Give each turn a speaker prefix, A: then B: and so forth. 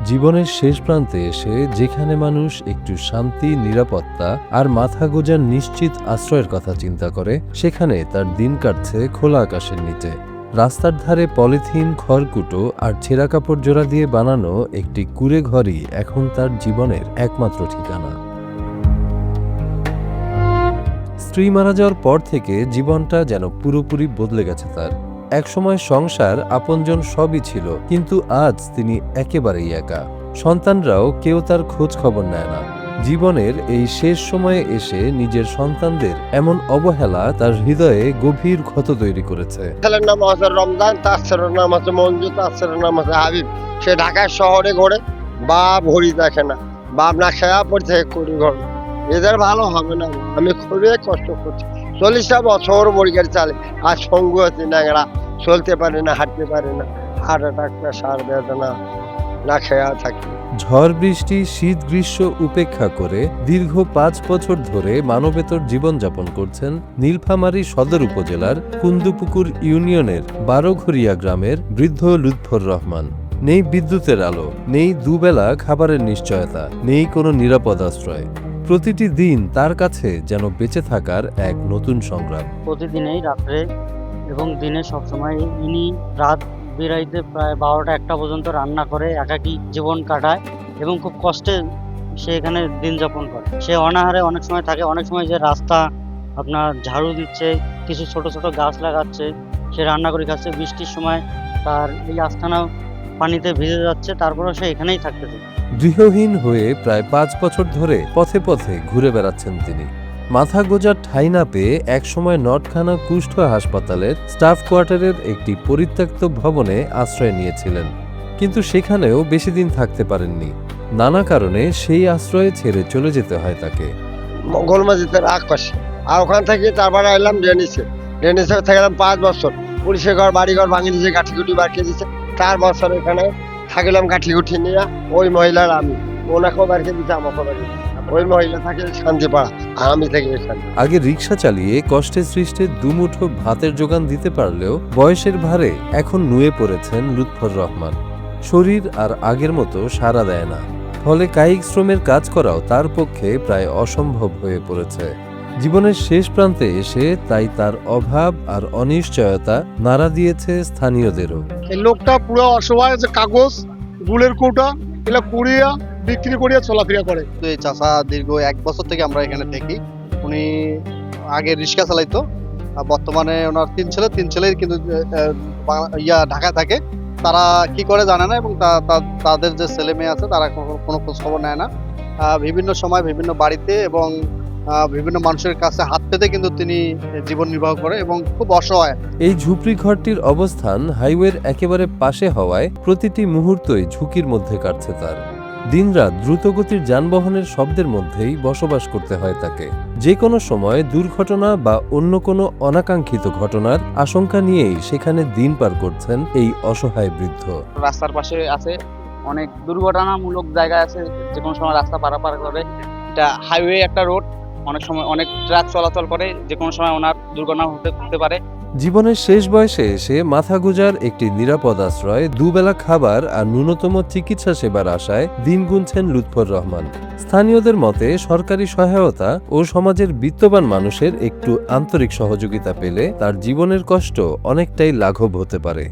A: জীবনের শেষ প্রান্তে এসে যেখানে মানুষ একটু শান্তি, নিরাপত্তা আর মাথা গোঁজার নিশ্চিত আশ্রয়ের কথা চিন্তা করে, সেখানে তার দিন কাটছে খোলা আকাশের নিচে। রাস্তার ধারে পলিথিন, খড়কুটো আর ছেঁড়া কাপড় জোড়া দিয়ে বানানো একটি কুঁড়ে ঘরই এখন তার জীবনের একমাত্র ঠিকানা। স্ত্রী মারা যাওয়ার পর থেকে জীবনটা যেন পুরোপুরি বদলে গেছে তার। একসময় সংসার, আপনজন সবই ছিল, কিন্তু আজ তিনি একেবারেই একা। সন্তানরাও কেউ তার খোঁজ খবর নেয় না। জীবনের এই শেষ সময়ে এসে নিজের সন্তানদের এমন অবহেলা তার হৃদয়ে গভীর ক্ষত তৈরি করেছে।
B: ছেলের নাম হচ্ছে রমজান, তার ছেলের নাম হচ্ছে মঞ্জু, তার ছেলের নাম হচ্ছে হাবিব। সে ঢাকায় শহরে ঘোরে, বাপ ঘড়ি দেখে না, বাপ না খেয়া পড়ছে কুড়ি ঘর। এদের ভালো হবে না, আমি খুবই কষ্ট করছি। 40টা বছর বড়িগাড়ি চালে, আর সঙ্গু হচ্ছে ন্যাংরা, চলতে পারে না, হাঁটতে পারে না, হার্ট অ্যাটাক, প্রেশার, বেদনা, না খেয়া থাকি।
A: ঝড় বৃষ্টি, শীত গ্রীষ্ম উপেক্ষা করে দীর্ঘ 5 বছর ধরে মানবেতর জীবনযাপন করছেন নীলফামারী সদর উপজেলার কুন্দুপুকুর ইউনিয়নের 12ঘরিয়া গ্রামের বৃদ্ধ লুৎফর রহমান। নেই বিদ্যুতের আলো, নেই দুবেলা খাবারের নিশ্চয়তা, নেই কোনো নিরাপদ আশ্রয়। প্রতিটি দিন তার কাছে যেন বেঁচে থাকার এক নতুন সংগ্রাম।
C: প্রতিদিনই রাত্রে এবং দিনে সবসময় ইনি রাত বেরাইতে প্রায় 12টা-1টা পর্যন্ত রান্না করে একাকী জীবন কাটায় এবং খুব কষ্টে সে এখানে দিন যাপন করে। সে অনাহারে অনেক সময় থাকে, অনেক সময় যে রাস্তা আপনার ঝাড়ু দিচ্ছে, কিছু ছোট ছোট গাছ লাগাচ্ছে, সে রান্না করে খাচ্ছে। বৃষ্টির সময় তার এই আস্তানা পানিতে ভিজে যাচ্ছে, তারপরেও সে এখানেই থাকতেছে।
A: গৃহহীন হয়ে প্রায় 5 বছর ধরে পথে পথে ঘুরে বেড়াচ্ছেন তিনি। মাথা গোঁজার ঠাঁই না পেয়ে একসময় নটখানা কুষ্ঠ হাসপাতালের স্টাফ কোয়ার্টারের একটি পরিত্যক্ত ভবনে আশ্রয় নিয়েছিলেন, কিন্তু সেখানেও বেশি দিন থাকতে পারেননি। নানা কারণে সেই আশ্রয়ে ছেড়ে চলে যেতে হয় তাকে।
B: গোলমাজিতে রাগ করছে, আর ওখান থেকে তারপরে এলাম ডেনিসে থাকলাম 5 বছর। পুলিশের ঘর, বাড়িঘর ভাঙিয়ে দিয়েছে, কাঠিকুটি বাড়িয়ে দিয়েছে। 4 বছর এখানে থাকলাম কাঠিকুটি নিয়ে। ওই মহিলার আমি, ওনাকেও বাড়িয়ে দিচ্ছে, আমাকেও বাড়িয়ে দিচ্ছে। ওই মহিলা থাকে শান্তিপাড়া, আর আমি থাকি এখানে।
A: আগে রিক্সা চালিয়ে কষ্টে সৃষ্টে দুমুঠো ভাতের যোগান দিতে পারলেও বয়সের ভারে এখন নুয়ে পড়েছেন লুৎফর রহমান। শরীর আর আগের মতো সাড়া দেয় না, ফলে কায়িক শ্রমের কাজ করাও তার পক্ষে প্রায় অসম্ভব হয়ে পড়েছে। জীবনের শেষ প্রান্তে এসে তাই তার অভাব আর অনিশ্চয়তা নাড়া দিয়েছে স্থানীয়দেরও।
D: এই লোকটা পুরো অসহায়, যে কাগজ, গুলের কৌটা এগুলো কুড়িয়া বিক্রি করিয়া চলাফেরা করে।
E: তো এই চাচা দীর্ঘ 1 বছর থেকে আমরা এখানে থাকি। উনি আগে রিক্সা চালাইতো, আর বর্তমানে ওনার 3 ছেলে কিন্তু ঢাকায় থাকে। তারা কি করে জানে না, এবং তাদের যে ছেলে মেয়ে আছে তারা কোনো খোঁজ খবর নেয় না। বিভিন্ন সময় বিভিন্ন বাড়িতে এবং বিভিন্ন মানুষের কাছে হাত পেতে কিন্তু তিনি জীবন নির্বাহ করে এবং খুব অসহায়।
A: এই ঝুপড়ি ঘরটির অবস্থান হাইওয়ের একেবারে পাশে হওয়ায় প্রতিটি মুহূর্তই ঝুঁকির মধ্যে কাটছে তার। দিনরাত দ্রুতগতির যানবাহনের শব্দের মধ্যেই বসবাস করতে হয় তাকে। যে কোনো সময় দুর্ঘটনা বা অন্য কোনো অনাকাঙ্ক্ষিত ঘটনার আশঙ্কা নিয়েই সেখানে দিন পার করছেন এই অসহায় বৃদ্ধ।
F: রাস্তার পাশে আছে, অনেক দুর্ঘটনামূলক জায়গা আছে, যে কোনো সময় রাস্তা পারাপার করে। এটা হাইওয়ে একটা রোড, অনেক সময় অনেক ট্রাক চলাচল করে, যে কোনো সময় ওনার দুর্ঘটনা হতে পারে।
A: জীবনের শেষ বয়সে এসে মাথা গোঁজার একটি নিরাপদ আশ্রয়, দুবেলা খাবার আর ন্যূনতম চিকিৎসা সেবার আশায় দিন গুনছেন লুৎফর রহমান। স্থানীয়দের মতে সরকারি সহায়তা ও সমাজের বিত্তবান মানুষের একটু আন্তরিক সহযোগিতা পেলে তার জীবনের কষ্ট অনেকটাই লাঘব হতে পারে।